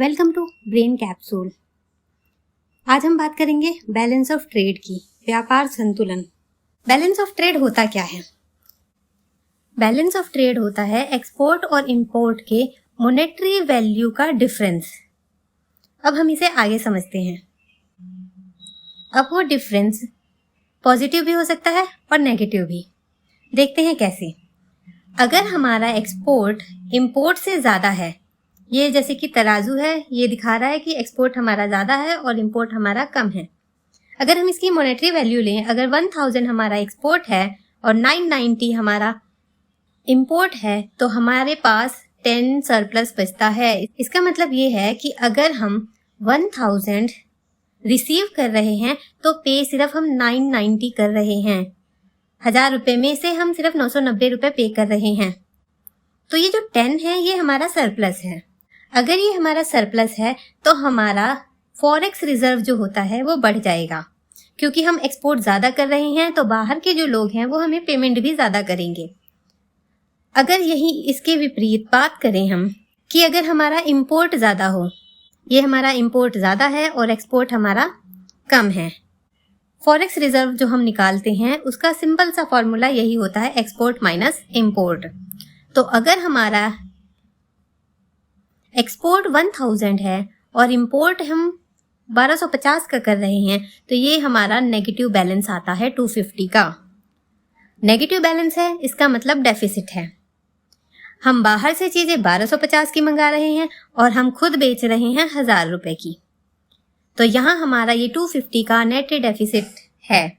Welcome to brain capsule. आज हम बात करेंगे बैलेंस ऑफ ट्रेड की, व्यापार संतुलन। बैलेंस ऑफ ट्रेड होता क्या है? बैलेंस ऑफ ट्रेड होता है एक्सपोर्ट और इंपोर्ट के मॉनेटरी वैल्यू का डिफरेंस। अब हम इसे आगे समझते हैं। अब वो डिफरेंस पॉजिटिव भी हो सकता है और नेगेटिव भी। देखते हैं कैसे। अगर हमारा एक्सपोर्ट इंपोर्ट से ज़्यादा है, ये जैसे कि तराजू है, ये दिखा रहा है कि एक्सपोर्ट हमारा ज़्यादा है और इंपोर्ट हमारा कम है। अगर हम इसकी मॉनेटरी वैल्यू लें, अगर 1000 हमारा एक्सपोर्ट है और 990 हमारा इंपोर्ट है, तो हमारे पास 10 सरप्लस बचता है। इसका मतलब ये है कि अगर हम 1000 रिसीव कर रहे हैं तो पे सिर्फ हम 990 कर रहे हैं। 1000 रुपये में से हम सिर्फ 990 रुपये पे कर रहे हैं। तो ये जो 10 है ये हमारा सरप्लस है। अगर ये हमारा सरप्लस है तो हमारा फॉरेक्स रिजर्व जो होता है वो बढ़ जाएगा, क्योंकि हम एक्सपोर्ट ज़्यादा कर रहे हैं तो बाहर के जो लोग हैं वो हमें पेमेंट भी ज़्यादा करेंगे। अगर यही इसके विपरीत बात करें हम कि अगर हमारा इंपोर्ट ज़्यादा हो, ये हमारा इंपोर्ट ज़्यादा है और एक्सपोर्ट हमारा कम है। फॉरेक्स रिजर्व जो हम निकालते हैं उसका सिंपल सा फॉर्मूला यही होता है, एक्सपोर्ट माइनस इंपोर्ट। तो अगर हमारा एक्सपोर्ट 1000 है और इंपोर्ट हम 1250 का कर रहे हैं, तो ये हमारा नेगेटिव बैलेंस आता है 250 का। नेगेटिव बैलेंस है, इसका मतलब डेफिसिट है। हम बाहर से चीज़ें 1250 की मंगा रहे हैं और हम खुद बेच रहे हैं 1000 रुपये की। तो यहाँ हमारा ये 250 का नेट डेफिसिट है।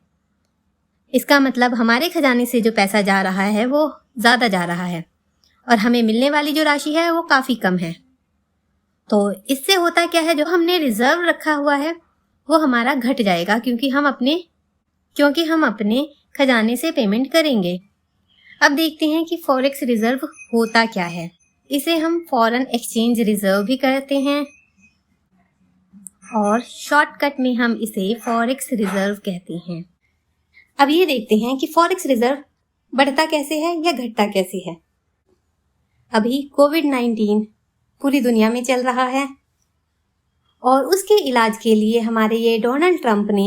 इसका मतलब हमारे खजाने से जो पैसा जा रहा है वो ज़्यादा जा रहा है और हमें मिलने वाली जो राशि है वो काफ़ी कम है। तो इससे होता क्या है, जो हमने रिजर्व रखा हुआ है वो हमारा घट जाएगा, क्योंकि हम अपने खजाने से पेमेंट करेंगे। अब देखते हैं कि फॉरेक्स रिजर्व होता क्या है। इसे हम फॉरेन एक्सचेंज रिजर्व भी कहते हैं और शॉर्टकट में हम इसे फॉरेक्स रिजर्व कहते हैं। अब ये देखते हैं कि फॉरेक्स रिजर्व बढ़ता कैसे है या घटता कैसे है। अभी कोविड-19 पूरी दुनिया में चल रहा है और उसके इलाज के लिए हमारे ये डोनाल्ड ट्रंप ने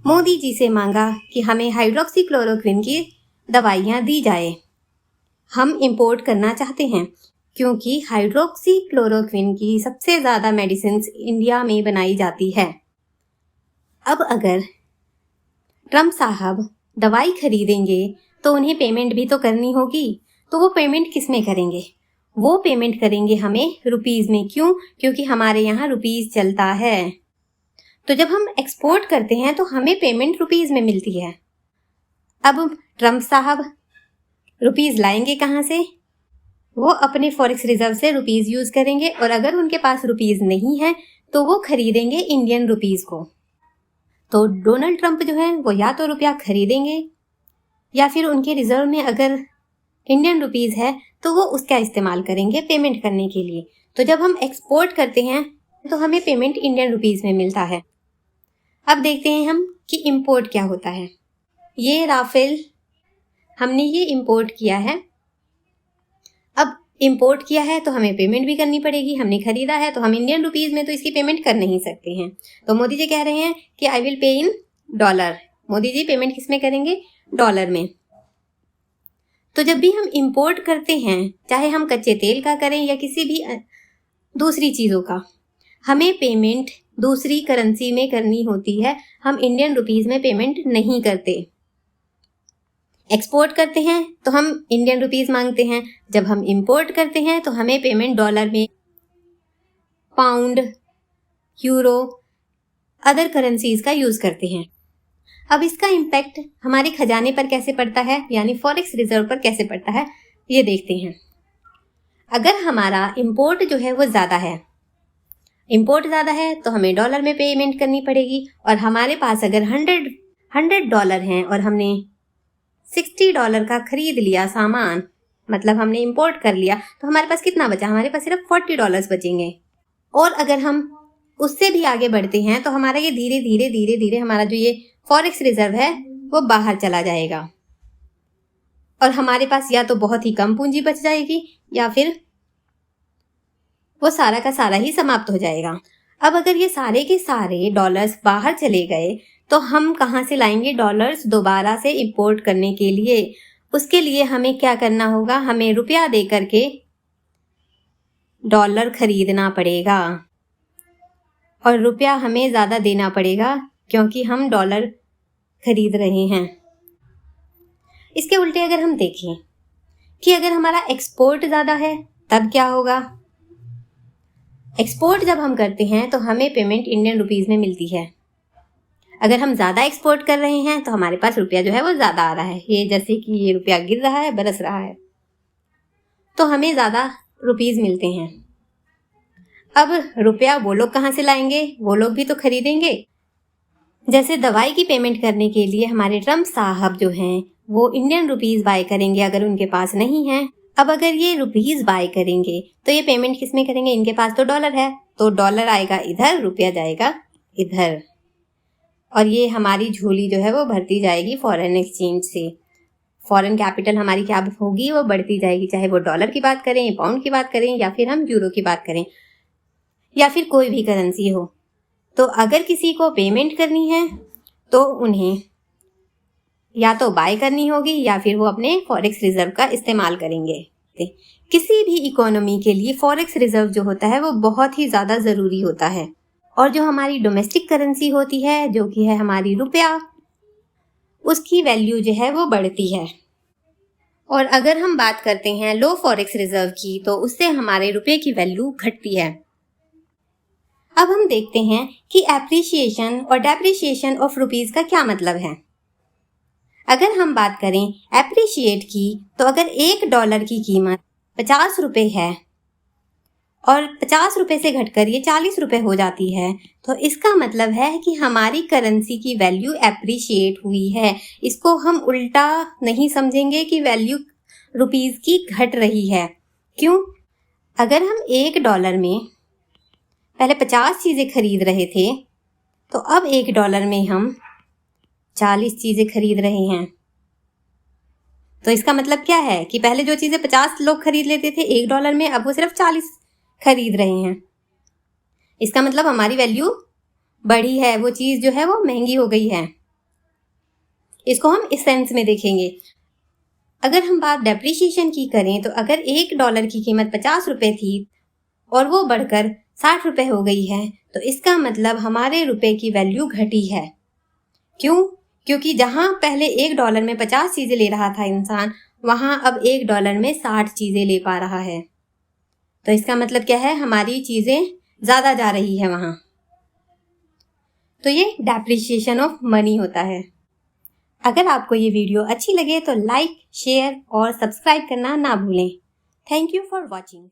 मोदी जी से मांगा कि हमें हाइड्रोक्सीक्लोरोक्विन की दवाइयाँ दी जाए। हम इंपोर्ट करना चाहते हैं, क्योंकि हाइड्रोक्सीक्लोरोक्विन की सबसे ज़्यादा मेडिसिन इंडिया में बनाई जाती है। अब अगर ट्रंप साहब दवाई खरीदेंगे तो उन्हें पेमेंट भी तो करनी होगी। तो वो पेमेंट किस में करेंगे? वो पेमेंट करेंगे हमें रुपीज़ में। क्यों? क्योंकि हमारे यहाँ रुपीज़ चलता है। तो जब हम एक्सपोर्ट करते हैं तो हमें पेमेंट रुपीज़ में मिलती है। अब ट्रंप साहब रुपीज़ लाएंगे कहाँ से? वो अपने फॉरेक्स रिजर्व से रुपीज़ यूज़ करेंगे और अगर उनके पास रुपीज़ नहीं है तो वो खरीदेंगे इंडियन रुपीज़ को। तो डोनाल्ड ट्रंप जो है वो या तो रुपया खरीदेंगे या फिर उनके रिजर्व में अगर इंडियन रुपीज़ है तो वो उसका इस्तेमाल करेंगे पेमेंट करने के लिए। तो जब हम एक्सपोर्ट करते हैं तो हमें पेमेंट इंडियन रुपीज़ में मिलता है। अब देखते हैं हम कि इंपोर्ट क्या होता है। ये राफेल हमने ये इंपोर्ट किया है। अब इंपोर्ट किया है तो हमें पेमेंट भी करनी पड़ेगी। हमने खरीदा है तो हम इंडियन रुपीज़ में तो इसकी पेमेंट कर नहीं सकते हैं। तो मोदी जी कह रहे हैं कि I will pay in dollar. Modi ji payment किस में करेंगे? डॉलर में। तो जब भी हम इंपोर्ट करते हैं, चाहे हम कच्चे तेल का करें या किसी भी दूसरी चीज़ों का, हमें पेमेंट दूसरी करेंसी में करनी होती है। हम इंडियन रुपीज़ में पेमेंट नहीं करते। एक्सपोर्ट करते हैं तो हम इंडियन रुपीज़ मांगते हैं। जब हम इंपोर्ट करते हैं तो हमें पेमेंट डॉलर में, पाउंड, यूरो, अदर करेंसीज़ का यूज़ करते हैं। अब इसका इम्पैक्ट हमारे खजाने पर कैसे पड़ता है, यानी फॉरेक्स रिजर्व पर कैसे पड़ता है, ये देखते हैं। अगर हमारा इंपोर्ट जो है वो ज़्यादा है, इंपोर्ट ज़्यादा है तो हमें डॉलर में पेमेंट करनी पड़ेगी। और हमारे पास अगर 100 डॉलर हैं और हमने $60 का खरीद लिया सामान, मतलब हमने इंपोर्ट कर लिया, तो हमारे पास कितना बचा? हमारे पास सिर्फ $40 बचेंगे। और अगर हम उससे भी आगे बढ़ते हैं तो हमारा ये धीरे धीरे धीरे धीरे हमारा जो ये फॉरेक्स रिजर्व है वो बाहर चला जाएगा और हमारे पास या तो बहुत ही कम पूंजी बच जाएगी या फिर वो सारा का सारा ही समाप्त हो जाएगा। अब अगर ये सारे के सारे डॉलर्स बाहर चले गए तो हम कहाँ से लाएंगे डॉलर्स दोबारा से इंपोर्ट करने के लिए? उसके लिए हमें क्या करना होगा, हमें रुपया दे करके डॉलर खरीदना पड़ेगा और रुपया हमें ज़्यादा देना पड़ेगा क्योंकि हम डॉलर खरीद रहे हैं। इसके उल्टे अगर हम देखें कि अगर हमारा एक्सपोर्ट ज़्यादा है तब क्या होगा? एक्सपोर्ट जब हम करते हैं तो हमें पेमेंट इंडियन रुपीस में मिलती है। अगर हम ज़्यादा एक्सपोर्ट कर रहे हैं तो हमारे पास रुपया जो है वो ज़्यादा आ रहा है। ये जैसे कि ये रुपया गिर रहा है, बरस रहा है, तो हमें ज़्यादा रुपीस मिलते हैं। अब रुपया वो लोग कहाँ से लाएंगे? वो लोग भी तो खरीदेंगे। जैसे दवाई की पेमेंट करने के लिए हमारे ट्रम्प साहब जो हैं वो इंडियन रुपीस बाय करेंगे अगर उनके पास नहीं है। अब अगर ये रुपीस बाय करेंगे तो ये पेमेंट किस में करेंगे? इनके पास तो डॉलर है, तो डॉलर आएगा इधर, रुपया जाएगा इधर, और ये हमारी झोली जो है वो भरती जाएगी फॉरेन एक्सचेंज से। फॉरेन कैपिटल हमारी क्या होगी? वो बढ़ती जाएगी, चाहे वो डॉलर की बात करें, पाउंड की बात करें, या फिर हम यूरो की बात करें, या फिर कोई भी करेंसी हो। तो अगर किसी को पेमेंट करनी है तो उन्हें या तो बाय करनी होगी या फिर वो अपने फॉरेक्स रिजर्व का इस्तेमाल करेंगे। किसी भी इकोनॉमी के लिए फॉरेक्स रिजर्व जो होता है वो बहुत ही ज़्यादा ज़रूरी होता है। और जो हमारी डोमेस्टिक करेंसी होती है, जो कि है हमारी रुपया, उसकी वैल्यू जो है वो बढ़ती है। और अगर हम बात करते हैं लो फॉरेक्स रिजर्व की तो उससे हमारे रुपये की वैल्यू घटती है। अब हम देखते हैं कि एप्रिसिएशन और डेप्रिसिएशन ऑफ रुपीस का क्या मतलब है। अगर हम बात करें एप्रिशिएट की तो अगर $1 की कीमत 50 रुपये है और 50 रुपये से घटकर ये 40 रुपये हो जाती है तो इसका मतलब है कि हमारी करेंसी की वैल्यू एप्रिशिएट हुई है। इसको हम उल्टा नहीं समझेंगे कि वैल्यू रुपीस की घट रही है। क्यों? अगर हम $1 में पहले 50 चीज़ें खरीद रहे थे तो अब $1 में हम 40 चीज़ें खरीद रहे हैं। तो इसका मतलब क्या है कि पहले जो चीज़ें 50 लोग खरीद लेते थे $1 में, अब वो सिर्फ 40 खरीद रहे हैं। इसका मतलब हमारी वैल्यू बढ़ी है, वो चीज़ जो है वो महंगी हो गई है। इसको हम इस सेंस में देखेंगे। अगर हम बात डेप्रिसिएशन की करें तो अगर $1 की कीमत 50 रुपये थी और वो बढ़कर 60 रुपये हो गई है तो इसका मतलब हमारे रुपये की वैल्यू घटी है। क्यों? क्योंकि जहाँ पहले $1 में 50 चीज़ें ले रहा था इंसान, वहाँ अब $1 में 60 चीज़ें ले पा रहा है। तो इसका मतलब क्या है? हमारी चीज़ें ज़्यादा जा रही है वहाँ। तो ये डेप्रिसिएशन ऑफ मनी होता है। अगर आपको ये वीडियो अच्छी लगे तो लाइक, शेयर और सब्सक्राइब करना ना भूलें। Thank you for watching.